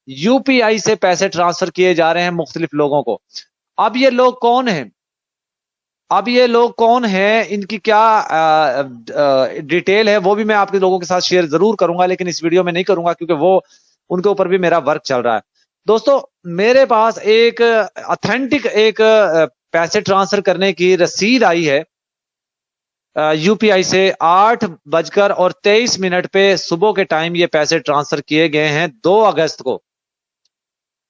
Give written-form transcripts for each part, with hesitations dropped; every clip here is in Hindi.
यूपीआई से पैसे ट्रांसफर किए जा रहे हैं मुख्तलिफ लोगों को। अब ये लोग कौन हैं? अब ये लोग कौन हैं, इनकी क्या डिटेल है, वो भी मैं आपके लोगों के साथ शेयर जरूर करूंगा, लेकिन इस वीडियो में नहीं करूंगा क्योंकि वो उनके ऊपर भी मेरा वर्क चल रहा है। दोस्तों, मेरे पास एक ऑथेंटिक एक पैसे ट्रांसफर करने की रसीद आई है यूपीआई से। 8:23 पे सुबह के टाइम ये पैसे ट्रांसफर किए गए हैं 2 अगस्त को।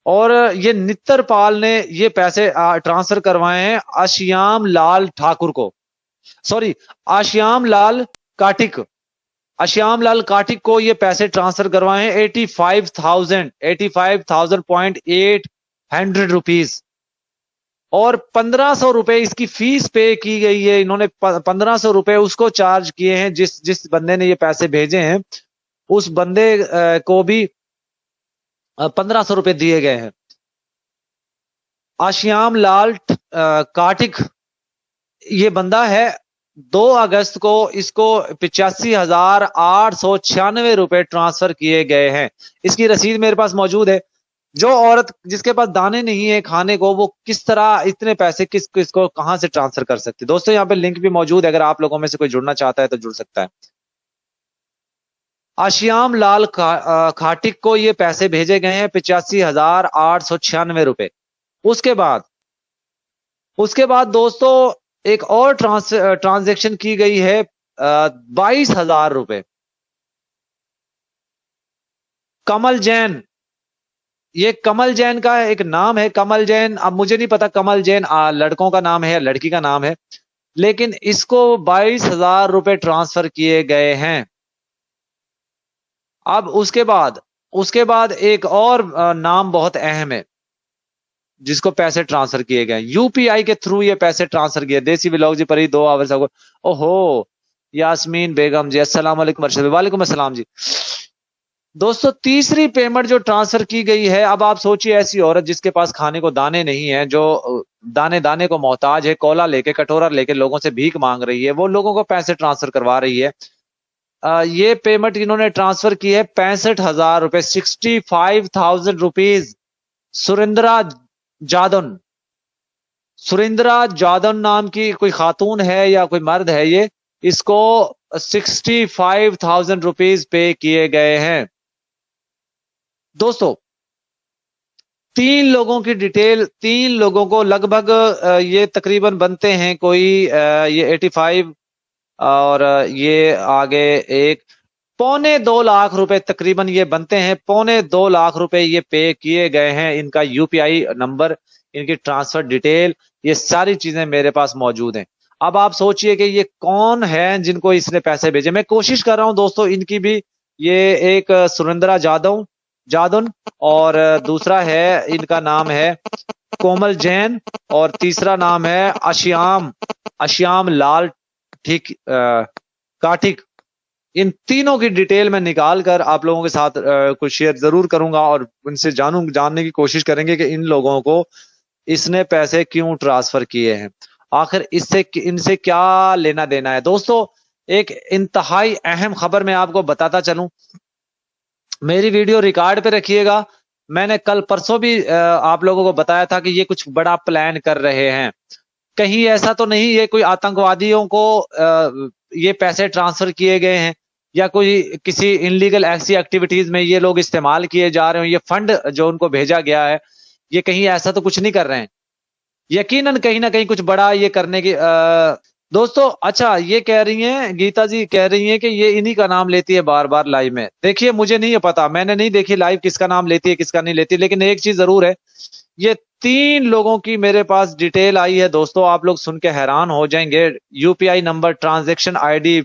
और ये नित्तरपाल ने ये पैसे ट्रांसफर करवाए हैं आशियाम लाल ठाकुर को, सॉरी आशियाम लाल काटिक, आशियाम लाल काटिक को ये पैसे ट्रांसफर करवाए हैं 85,800 रुपीज। और 1500 रुपए इसकी फीस पे की गई है। इन्होंने 1500 रुपए उसको चार्ज किए हैं, जिस जिस बंदे ने ये पैसे भेजे हैं उस बंदे को भी 1500 रुपए दिए गए हैं। आशियाम लाल काटिक ये बंदा है। 2 अगस्त को इसको 85,896 रुपए ट्रांसफर किए गए हैं। इसकी रसीद मेरे पास मौजूद है। जो औरत जिसके पास दाने नहीं है खाने को, वो किस तरह इतने पैसे किस किसको कहां से ट्रांसफर कर सकती है? दोस्तों, यहाँ पे लिंक भी मौजूद है, अगर आप लोगों में से कोई जुड़ना चाहता है तो जुड़ सकता है। आशियाम लाल खाटिक को ये पैसे भेजे गए हैं 85,896 रुपए। उसके बाद दोस्तों एक और ट्रांजेक्शन की गई है 22,000 रुपए। कमल जैन, ये कमल जैन का एक नाम है, कमल जैन। अब मुझे नहीं पता कमल जैन लड़कों का नाम है या लड़की का नाम है, लेकिन इसको 22,000 रुपए ट्रांसफर किए गए हैं। अब उसके बाद एक और नाम बहुत अहम है जिसको पैसे ट्रांसफर किए गए यूपीआई के थ्रू। ये पैसे ट्रांसफर किए देसी व्लॉग जी परी 2 आवर्स अगो। ओहो, यास्मीन बेगम जी अस्सलाम वालेकुम, अर्शद वालेकुम अस्सलाम जी। दोस्तों, तीसरी पेमेंट जो ट्रांसफर की गई है, अब आप सोचिए ऐसी औरत जिसके पास खाने को दाने नहीं है, जो दाने दाने को मोहताज है, कोला लेके कटोरा लेके लोगों से भीख मांग रही है, वो लोगों को पैसे ट्रांसफर करवा रही है। ये पेमेंट इन्होंने ट्रांसफर की है 65,000 रुपए, 65,000 रुपीज। सुरेंद्रा जादन, सुरेंद्रा जादन नाम की कोई खातून है या कोई मर्द है, ये इसको 65,000 रुपीज पे किए गए हैं। दोस्तों, 3 लोगों की डिटेल, 3 लोगों को लगभग ये तकरीबन बनते हैं कोई ये 85 और ये आगे एक 2.25 लाख रुपए तकरीबन ये बनते हैं। 2.25 लाख रुपए ये पे किए गए हैं। इनका यूपीआई नंबर, इनकी ट्रांसफर डिटेल, ये सारी चीजें मेरे पास मौजूद हैं। अब आप सोचिए कि ये कौन है जिनको इसने पैसे भेजे। मैं कोशिश कर रहा हूं दोस्तों इनकी भी। ये एक सुरेंद्रा जादन और दूसरा है, इनका नाम है कोमल जैन और तीसरा नाम है आशियाम लाल काटिक। इन तीनों की डिटेल मैं निकाल कर आप लोगों के साथ कुछ शेयर जरूर करूंगा और उनसे जानने की कोशिश करेंगे कि इन लोगों को इसने पैसे क्यों ट्रांसफर किए हैं, आखिर इससे इनसे क्या लेना देना है। दोस्तों, एक इंतहाई अहम खबर मैं आपको बताता चलूं। मेरी वीडियो रिकॉर्ड पे रखिएगा। मैंने कल परसों भी आप लोगों को बताया था कि ये कुछ बड़ा प्लान कर रहे हैं। कहीं ऐसा तो नहीं ये कोई आतंकवादियों को ये पैसे ट्रांसफर किए गए हैं या कोई किसी इनलीगल ऐसी एक्टिविटीज में ये लोग इस्तेमाल किए जा रहे हैं। ये फंड जो उनको भेजा गया है, ये कहीं ऐसा तो कुछ नहीं कर रहे हैं। यकीनन कहीं ना कहीं कुछ बड़ा ये करने की दोस्तों, अच्छा ये कह रही हैं, गीता जी कह रही हैं कि ये इन्हीं का नाम लेती है बार बार लाइव में। देखिए, मुझे नहीं पता, मैंने नहीं देखी लाइव किसका नाम लेती है किसका नहीं लेती, लेकिन एक चीज जरूर है, ये 3 लोगों की मेरे पास डिटेल आई है। दोस्तों, आप लोग सुन के हैरान हो जाएंगे। UPI number, transaction ID,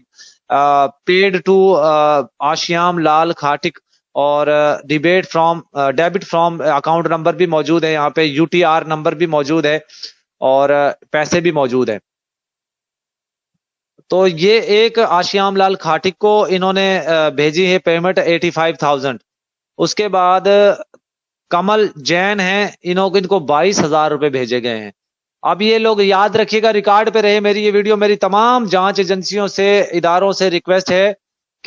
paid to Ashiyam Lal Khatik और डेबिट फ्रॉम अकाउंट नंबर भी मौजूद है, यहाँ पे यूटीआर नंबर भी मौजूद है और पैसे भी मौजूद है। तो ये एक आशियाम लाल खाटिक को इन्होंने भेजी है पेमेंट 85,000। उसके बाद कमल जैन है, इनको 22,000 रुपए भेजे गए हैं। अब ये लोग याद रखिएगा, रिकॉर्ड पे रहे मेरी ये वीडियो। मेरी तमाम जांच एजेंसियों से, इदारों से रिक्वेस्ट है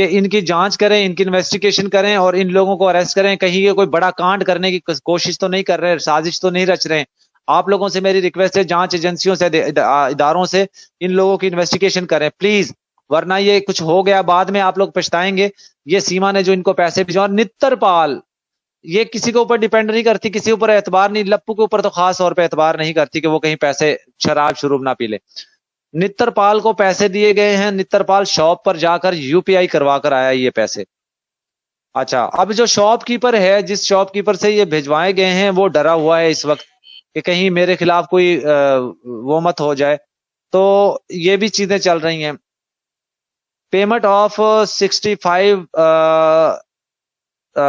कि इनकी जांच करें, इनकी इन्वेस्टिगेशन करें और इन लोगों को अरेस्ट करें। कहीं ये कोई बड़ा कांड करने की कोशिश तो नहीं कर रहे, साजिश तो नहीं रच रहे। आप लोगों से मेरी रिक्वेस्ट है, जांच एजेंसियों से, इदारों से इन लोगों की इन्वेस्टिगेशन करें प्लीज, वरना ये कुछ हो गया बाद में आप लोग पछताएंगे। ये सीमा ने जो इनको पैसे भिजवा, नित्तरपाल, ये किसी के ऊपर डिपेंड नहीं करती, किसी ऊपर एतबार नहीं, लप्पू के ऊपर तो खास तौर पे एतबार नहीं करती कि वो कहीं पैसे शराब शुरूब ना पी ले। नित्तरपाल को पैसे दिए गए हैं, नित्तरपाल शॉप पर जाकर यूपीआई करवा कर आया ये पैसे। अच्छा, अब जो शॉपकीपर है, जिस शॉपकीपर से ये भिजवाए गए हैं, वो डरा हुआ है इस वक्त कि कहीं मेरे खिलाफ कोई वो मत हो जाए, तो ये भी चीजें चल रही हैं। Payment of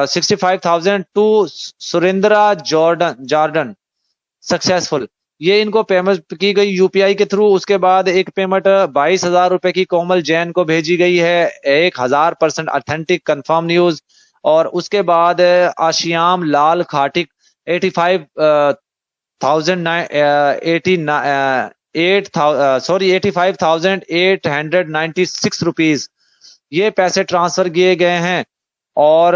65,000 to Surendra Jordan successful. ये इनको पेमेंट की गई यूपीआई के थ्रू। उसके बाद एक पेमेंट 22,000 रुपए की कोमल जैन को भेजी गई है, 1000% ऑथेंटिक कंफर्म न्यूज। और उसके बाद आशियाम लाल खाटिक 85,896 रुपीज, ये पैसे ट्रांसफर किए गए हैं। और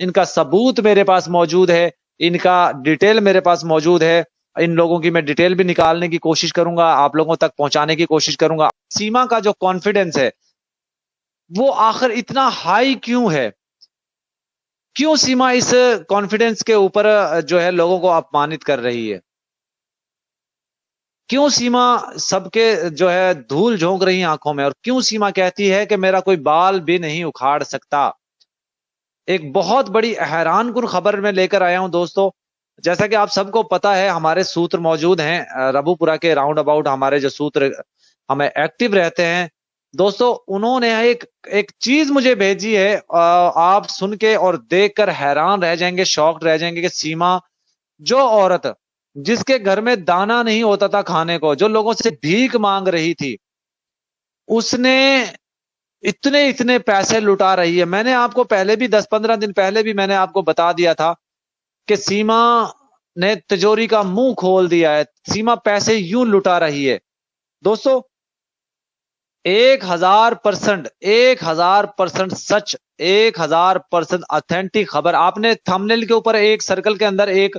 इनका सबूत मेरे पास मौजूद है, इनका डिटेल मेरे पास मौजूद है। इन लोगों की मैं डिटेल भी निकालने की कोशिश करूंगा, आप लोगों तक पहुंचाने की कोशिश करूंगा। सीमा का जो कॉन्फिडेंस है वो आखिर इतना हाई क्यों है? क्यों सीमा इस कॉन्फिडेंस के ऊपर जो है लोगों को अपमानित कर रही है? क्यों सीमा सबके जो है धूल झोंक रही है आंखों में? और क्यों सीमा कहती है कि मेरा कोई बाल भी नहीं उखाड़ सकता? एक बहुत बड़ी हैरानकुन खबर मैं लेकर आया हूं दोस्तों। जैसा कि आप सबको पता है, हमारे सूत्र मौजूद हैं रबूपुरा के राउंड अबाउट, हमारे जो सूत्र हमें एक्टिव रहते हैं दोस्तों। उन्होंने एक एक चीज मुझे भेजी है, आप सुन के और देखकर हैरान रह जाएंगे, शॉक्ड रह जाएंगे कि सीमा, जो औरत जिसके घर में दाना नहीं होता था खाने को, जो लोगों से भीख मांग रही थी, उसने इतने इतने पैसे लुटा रही है। मैंने आपको पहले भी 10-15 दिन पहले भी मैंने आपको बता दिया था कि सीमा ने तिजोरी का मुंह खोल दिया है, सीमा पैसे यूं लुटा रही है दोस्तों। 1000%, 1000% सच, 1000% ऑथेंटिक खबर। आपने थंबनेल के ऊपर एक सर्कल के अंदर एक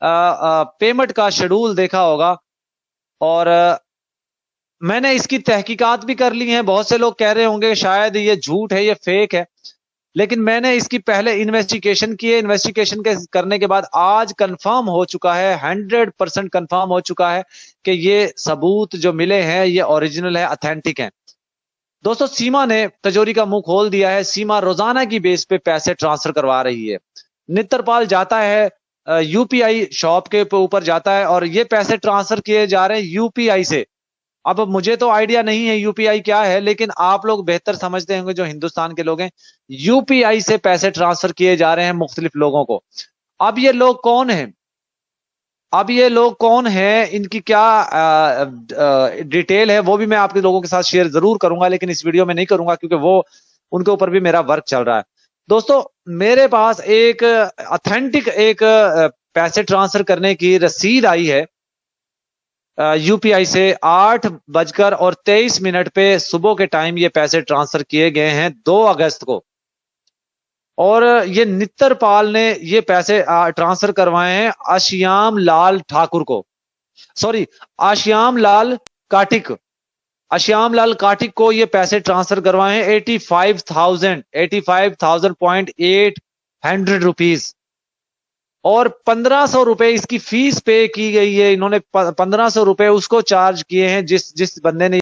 पेमेंट का शेड्यूल देखा होगा, और मैंने इसकी तहकीकात भी कर ली है। बहुत से लोग कह रहे होंगे शायद ये झूठ है, ये फेक है, लेकिन मैंने इसकी पहले इन्वेस्टिगेशन की है। इन्वेस्टिगेशन के करने के बाद आज कंफर्म हो चुका है, 100% कंफर्म हो चुका है कि ये सबूत जो मिले हैं ये ओरिजिनल है, ऑथेंटिक है दोस्तों। सीमा ने तिजोरी का मुंह खोल दिया है। सीमा रोजाना की बेस पे पैसे ट्रांसफर करवा रही है। नित्तरपाल जाता है यूपीआई शॉप के ऊपर जाता है और ये पैसे ट्रांसफर किए जा रहे हैं यूपीआई से। अब मुझे तो आइडिया नहीं है यूपीआई क्या है, लेकिन आप लोग बेहतर समझते होंगे जो हिंदुस्तान के लोग हैं। यूपीआई से पैसे ट्रांसफर किए जा रहे हैं मुख्तलिफ लोगों को। अब ये लोग कौन हैं? अब ये लोग कौन हैं, इनकी क्या डिटेल है, वो भी मैं आपके लोगों के साथ शेयर जरूर करूंगा, लेकिन इस वीडियो में नहीं करूंगा क्योंकि वो उनके ऊपर भी मेरा वर्क चल रहा है दोस्तों। मेरे पास एक ऑथेंटिक एक पैसे ट्रांसफर करने की रसीद आई है यूपीआई से। 8:23 पे सुबह के टाइम ये पैसे ट्रांसफर किए गए हैं 2 अगस्त को। और ये नित्तरपाल ने ये पैसे ट्रांसफर करवाए हैं आशियाम लाल ठाकुर को, सॉरी आशियाम लाल काटिक, आशियाम लाल काटिक को ये पैसे ट्रांसफर करवाए हैं 85,800 रुपीज। और 1500 रुपए इसकी फीस पे की गई है। इन्होंने 1500 रुपए उसको चार्ज किए हैं जिस जिस बंदे ने